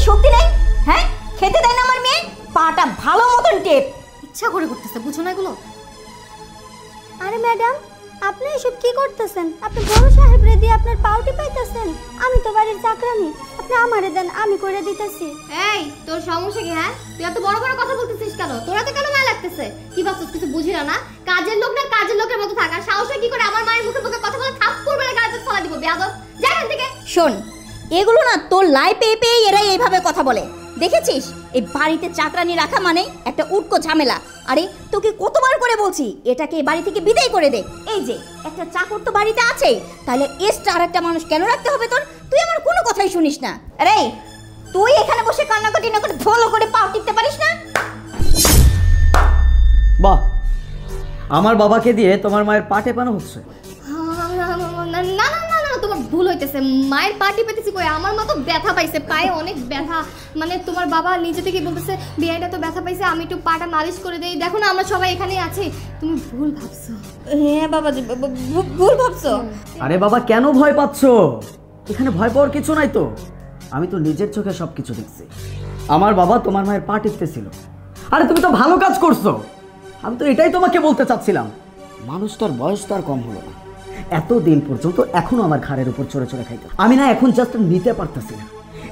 শক্তি নেই? হ্যাঁ, খেতে দেয় না আমার মেয়ে, পাটা ভালো মতন টেপ, ইচ্ছা করে করতেছে, বুঝো না এগুলো? আরে ম্যাডাম, আপনি এসব কি করতেছেন? আপনি বড় সাহেবরে দিয়ে আপনার পাউটি পাইতেছেন? আমি তো বাড়ির চাকরানি, আপনি আমারে দেন, আমি করে দিতেছি। এই তোর সমস্যা কি? হ্যাঁ, তুই এত বড় বড় কথা বলতেছিস কেন? তোরা তো কেন মায়া লাগতেছে? কি ভাবছিস কিছু বুঝি না? কাজের লোক না কাজের লোকের মতো থাক। আর সাহস কি করে আমার মায়ের মুখে মুখে কথা বলে থাপ্পড় মেরে গায়ে ফেলা দিব? বেয়াদব, যা এখান থেকে। শোন, এগুলো না তোর লাই পেয়ে পেয়ে এরাই এইভাবে কথা বলে, দেখেছিস? এই বাড়িতে চাকরানি রাখা মানে একটা উটকো ঝামেলা। আরে তোকে কতবার করে বলছি এটাকে বাড়ি থেকে বিদায় করে দে। এই যে একটা চাকর তো বাড়িতে আছেই, তাহলে এক্সট্রা আর একটা মানুষ কেন রাখতে হবে তোর? তুই আমার কোনো কথাই শুনিস না। আরে তুই এখানে বসে কান্নাকাটি না করে ভালো করে পাও টিপতে পারিস না? বাহ, আমার বাবাকে দিয়ে তোমার মায়ের পা টেপানো হচ্ছে? না না না না, তোমার ভুল হইতেছে। মায়ের পাটি পেতেছি কই? আমার মা তো ব্যথা পাইছে, পায়ে অনেক ব্যথা। মানে তোমার বাবা নিজে থেকে বলতেছে বিয়াইটা তো ব্যথা পাইছে, আমি একটু পাটা মালিশ করে দেই। দেখো না আমরা সবাই এখানেই আছি। তুমি ভুল ভাবছো। হ্যাঁ বাবাজি, ভুল ভাবছো। আরে বাবা, কেন ভয় পাচ্ছো? এখানে ভয় পাওয়ার কিছু নাই তো। আমি তো নিজের চোখে সবকিছু দেখছি। আমার বাবা তোমার মায়ের পা টিপতেছিল। আরে তুমি তো ভালো কাজ করছো। আমি তো এটাই তোমাকে বলতে চাচ্ছিলাম। মানুষটার বয়স তো আর কম হলো না, এতদিন পর্যন্ত এখনো আমার ঘাড়ের উপর চড়ে চড়ে খাইতো। আমি না এখন জাস্ট নিতে পারতেছি না।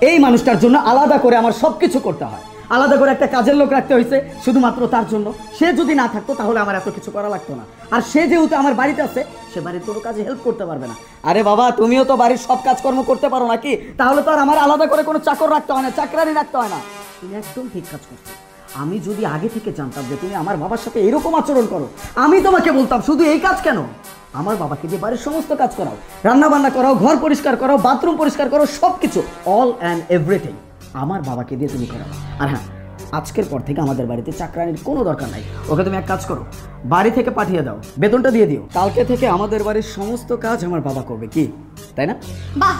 এই মানুষটার জন্য আলাদা করে আমার সবকিছু করতে হয়, আলাদা করে একটা কাজের লোক রাখতে হয়েছে শুধুমাত্র তার জন্য। সে যদি না থাকতো তাহলে আমার এত কিছু করা লাগতো না। আর সে যেহেতু আমার বাড়িতে আছে, সে বাড়ির কোনো কাজে হেল্প করতে পারবে না। আরে বাবা, তুমিও তো বাড়ির সব কাজকর্ম করতে পারো নাকি? তাহলে তো আর আমার আলাদা করে কোনো চাকর রাখতে হয় না, চাকরানি রাখতে হয় না। তুমি একদম ঠিক কাজ করছো। আমি যদি আগে থেকে জানতাম যে তুমি আমার বাবার সাথে এরকম আচরণ করো, আমি তোমাকে বলতাম শুধু এই কাজ কেন, আমার বাবাকে দিয়ে বাড়ির সমস্ত কাজ করাও, রান্না বান্না করাও, ঘর পরিষ্কার করাও, বাথরুম পরিষ্কার করো, সব কিছু, অল অ্যান্ড এভরিথিং আমার বাবাকে দিয়ে তুমি করাও। আর হ্যাঁ, আজকের পর থেকে আমাদের বাড়িতে চাকরানির কোনো দরকার নাই। ওকে তুমি এক কাজ করো, বাড়ি থেকে পাঠিয়ে দাও, বেতনটা দিয়ে দিও। কালকে থেকে আমাদের বাড়ির সমস্ত কাজ আমার বাবা করবে, কি তাই না? বাহ,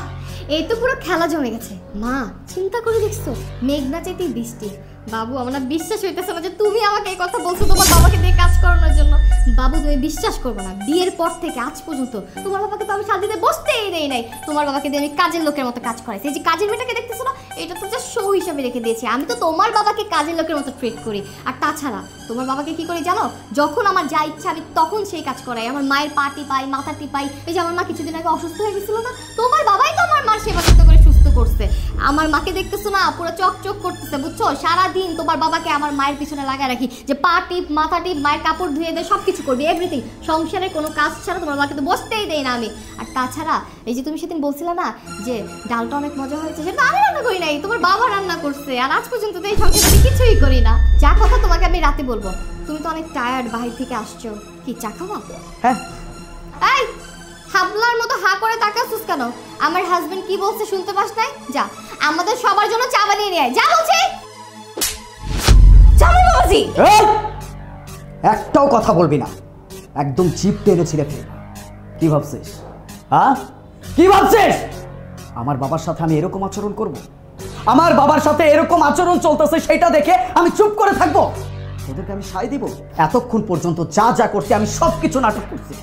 এই তো পুরো খেলা জমে গেছে। মা, চিন্তা করে দেখছো, মেঘনা চাইতেই বৃষ্টি। বাবু, আমার না বিশ্বাস হইতেছে না যে তুমি আমাকে এই কথা বলছো তোমার বাবাকে দিয়ে কাজ করানোর জন্য। বাবু, তুমি বিশ্বাস করবে না, বিয়ের পর থেকে আজ পর্যন্ত তোমার বাবাকে তো আমি শান্তিতে বসতেই দেই নাই। তোমার বাবাকে দিয়ে আমি কাজের লোকের মতো কাজ করাইছি। এই যে কাজের মেয়েটাকে দেখতেছো না, এটা তো যা শো হিসাবে রেখে দিয়েছি। আমি তো তোমার বাবাকে কাজের লোকের মতো ট্রিট করি। আর তাছাড়া তোমার বাবাকে কি করে জানো? যখন আমার যা ইচ্ছা আমি তখন সেই কাজ করাই। আমার মায়ের পা টিপাই, মাথা টিপাই। এই যে আমার মা কিছুদিন আগে অসুস্থ হয়ে গেছিল না, তোমার বাবাই তো আমার মার সেবা যত্ন করে সুস্থ করছে। আমার মাকে দেখতেছো না, পুরো চকচক করতেছে, বুঝছো? সারাদিন তোমার বাবাকে আমার মায়ের পিছনে লাগায় রাখি যে পা টিপ, মাথা টিপ, মায়ের কাপড় ধুয়ে দেয়, সব কিছু করবি, এভরিথিং। সংসারের কোনো কাজ ছাড়া তোমার বাবাকে তো বসতেই দেই না আমি। আর তাছাড়া এই যে তুমি সেদিন বলছিলে না যে ডালটা অনেক মজা হয়েছে, সেটা আমি রান্না করি নাই, তোমার বাবা রান্না করছে। আর আজ পর্যন্ত তো এই সংসারে আমি কিছুই করি না। যা কথা তোমাকে আমি রাতে বলবো। তুমি তো অনেক টায়ার্ড, বাহির থেকে আসছো, কি চা খাওয়া? হ্যাঁ। এই হাবলার মতো হা করে তাকাচ্ছিস কেন? আমার হাজবেন্ড কি বলছে শুনতে পাস নাই? যা আমাদের সবার জন্য চা বানিয়ে নিয়ে আয়, যা বলছি। একটাও কথা বলবি না, একদম জিভ টেনে ছিঁড়ে ফেলবো। কি ভাবছিস? হ্যাঁ, কি ভাবছিস? আমার বাবার সাথে আমি এরকম আচরণ করব? আমার বাবার সাথে এরকম আচরণ চলতেছে সেটা দেখে আমি চুপ করে থাকবো? তোদেরকে আমি সায় দিব? এতক্ষণ পর্যন্ত যা যা করতে আমি সবকিছু নাটক করছি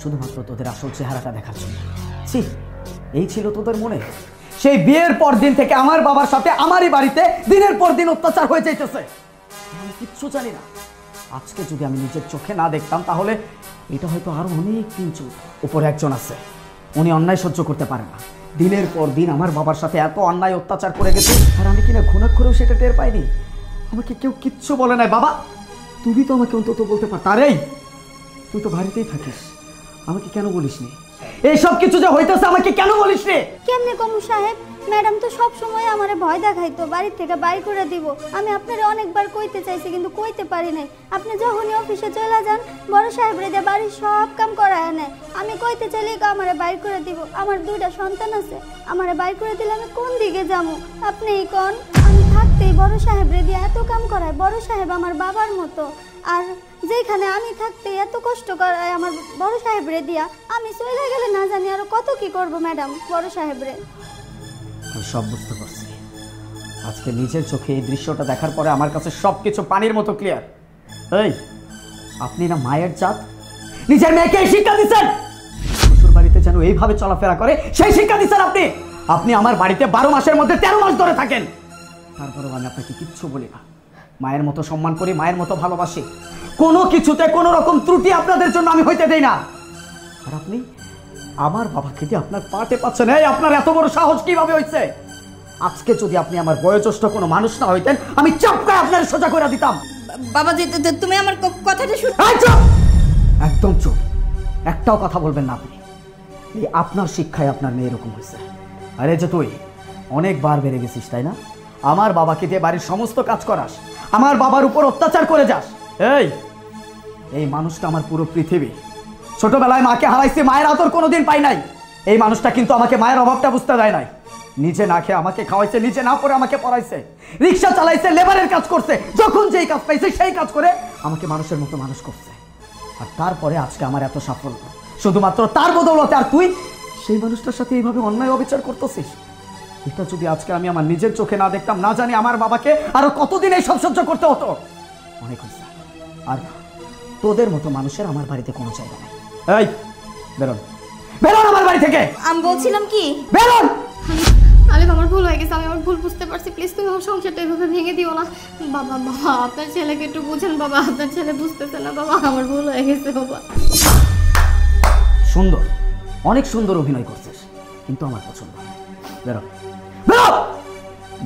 শুধুমাত্র তোদের আসল চেহারাটা দেখার জন্য। ছি, এই ছিল তোদের মনে? সেই বিয়ের পর দিন থেকে আমার বাবার সাথে আমারই বাড়িতে দিনের পর দিন অত্যাচার হয়ে যাইতেছে। আমি কিচ্ছু জানি না। আজকে যদি আমি নিজের চোখে না দেখতাম তাহলে এটা হয়তো আরো অনেক দিন চলত। উপরে একজন আছে, উনি অন্যায় সহ্য করতে পারে না। দিনের পর দিন আমার বাবার সাথে এত অন্যায় অত্যাচার করে গেছে, আর আমি কিনা ঘুণাক্ষরেও সেটা টের পাইনি। আমাকে কেউ কিচ্ছু বলে নাই। বাবা, তুমি তো আমাকে অন্তত বলতে পারত। আরে তুই তো বাড়িতেই থাকিস, আমাকে কেন বলিসনি? এই সব কিছু যে হইতেছে আমাকে কেন বলিসনি? কেমনে কমু সাহেব? ম্যাডাম তো সব সময় আমারে ভয় দেখাইতো বাড়ি থেকে বাইর করে দিব। আমি আপনারে অনেকবার কইতে চাইছি কিন্তু কইতে পারি নাই। আপনি যখনই অফিসে চলে যান বড় সাহেবরে দিয়ে বাড়ির সব কাম করায় নেয়। আমি কইতে চাইলেই আমারে বাইর করে দিব। আমার দুইটা সন্তান আছে, আমারে বাইর করে দিলে আমি কোন দিকে যাবো? আপনিই কোন। আমি থাকতেই বড় সাহেবরে দিয়ে এত কাম করায়। বড় সাহেব আমার বাবার মতো। আর যেখানে আমি থাকতে এত কষ্ট করায় আমার বড় সাহেবরে দিয়া, আমি চলে গেলে না জানি আরো কত কি করব ম্যাডাম বড় সাহেবরে। আমি সব বুঝতে পারছি। আজকে নিজের চোখে এই দৃশ্যটা দেখার পরে আমার কাছে সবকিছু পানির মতো ক্লিয়ার। এই, আপনি না মায়ের জাত, নিজের মেয়েকে শিক্ষা দিচ্ছেন শ্বশুর বাড়িতে যেন এইভাবে চলাফেরা করে সেই শিক্ষা দিচ্ছেন আপনি। আপনি আমার বাড়িতে 12 মাসের মধ্যে 13 মাস ধরে থাকেন। তারপরেও আমি আপনাকে কিচ্ছু বলি না। মায়ের মতো সম্মান করি, মায়ের মতো ভালোবাসি, কোনো কিছুতে কোনো রকম ত্রুটি আপনাদের জন্য আমি হইতে দেই না। আর আপনি আমার বাবাকে দিয়ে আপনার পাটে পাচ্ছেন, এই আপনার এত বড় সাহস কিভাবে হয়েছে? আজকে যদি আপনি আমার বয়োজ্যেষ্ঠ কোনো মানুষ না হইতেন, আমি চাপকায় আপনার সোজা করে দিতাম। বাবা যে তুমি আমার কথাটা শুনো। এই চুপ! একদম চুপ, একটাও কথা বলবেন না আপনি। এই আপনার শিক্ষায় আপনার মেয়ে এরকম হয়েছে। আরে যে তুই অনেকবার বেড়ে গেছিস, তাই না? আমার বাবাকে দিয়ে বাড়ির সমস্ত কাজ করাস, আমার বাবার উপর অত্যাচার করে যাস। এই মানুষটা আমার পুরো পৃথিবী। ছোটবেলায় মাকে হারাইছে, মায়ের আদর কোনোদিন পাই নাই। এই মানুষটা কিন্তু আমাকে মায়ের অভাবটা বুঝতে দেয় নাই। নিজে না খেয়ে আমাকে খাওয়াইছে, নিজে না পড়ে আমাকে পড়াইছে, রিক্সা চালাইছে, লেবারের কাজ করছে, যখন যেই কাজ পাইছে সেই কাজ করে আমাকে মানুষের মতো মানুষ করছে। আর তারপরে আজকে আমার এত সাফল্য শুধুমাত্র তার বদৌলতে। আর তুই সেই মানুষটার সাথে এইভাবে অন্যায় অবিচার করতেছিস। এটা যদি আজকে আমি আমার নিজের চোখে না দেখতাম, না জানি আমার বাবাকে আরো কতদিন এই সব সহ্য করতে হতো। অনেক হয়েছে। আর তোদের মতো মানুষের আমার বাড়িতে কোনো জায়গা নাই। এই বেরোন, বেরোন আমার বাড়ি থেকে। আমি বলছিলাম কি, বেরোন। আলিফ আমার ভুল হয়ে গেছে, আমি আমার ভুল বুঝতে পারছি। প্লিজ তুমি আমার সংসারটা এভাবে ভেঙে দিও না। বাবা বাবা আপনার ছেলেকে একটু বুঝেন বাবা, আপনার ছেলে বুঝতেছে না বাবা, আমার ভুল হয়ে গেছে বাবা। সুন্দর, অনেক সুন্দর অভিনয় করছিস, কিন্তু আমার পছন্দ না। বেরো, বেরো।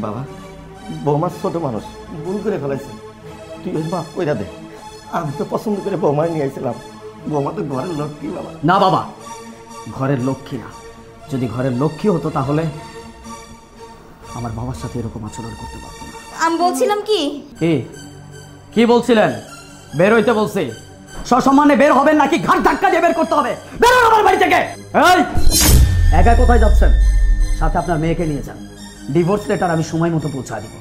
বাবা, বৌমা ছোট মানুষ, ভুল করে ফেলাইছে, তুই ওই মাফ কইরা দে। আমি তো পছন্দ করে বৌমা নিয়ে আইছিলাম, বৌমা তো ঘরের লক্ষ্মী। বাবা না বাবা, ঘরের লক্ষ্মী না। যদি ঘরের লক্ষ্মী হতো তাহলে আমার বাবার সাথে এরকম আচরণ করতে পারতো না। আমি বলছিলাম কি, কি বলছিলেন? বের হইতে বলছি। সসম্মানে বের হবেন নাকি ঘাট ধাক্কা দিয়ে বের করতে হবে? বেরোন আমার বাড়ি থেকে। এই একা কোথায় যাচ্ছেন? সাথে আপনার মেয়েকে নিয়ে যান। ডিভোর্স লেটার আমি সময় মতো পৌঁছা দিব।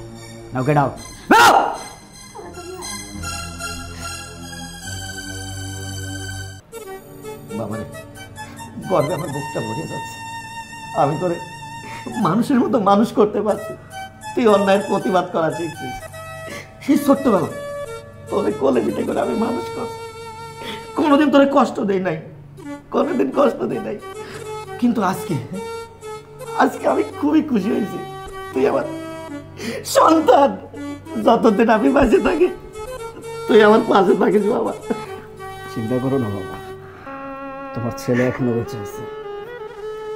নাও গেট আউট। বেরো। বাবারে, গর্বে আমার বুকটা ভরে যাচ্ছে। আমি তোরে মানুষের মতো মানুষ করতে পারছি, তুই অন্যায়ের প্রতিবাদ করা শিখছিস। সেই ছোট্টবেলা তোরে কোলে পিঠে করে আমি মানুষ করছি, কোনোদিন তোরে কষ্ট দেই নাই, কোনোদিন কষ্ট দেই নাই। কিন্তু আজকে আজকে আমি খুবই খুশি হয়েছি। তুই আমার সন্তান, যতদিন আমি বাঁচে থাকি তুই আমার পাশে থাকিস বাবা। চিন্তা করো না বাবা, তোমার ছেলে এখনো বেঁচে আছে,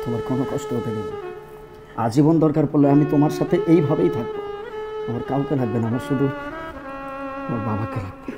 তোমার কোনো কষ্ট হতে দেবে না। আজীবন দরকার পড়লে আমি তোমার সাথে এইভাবেই থাকবো। আমার কাউকে লাগবে না, আমার শুধু আমার বাবাকে লাগবে।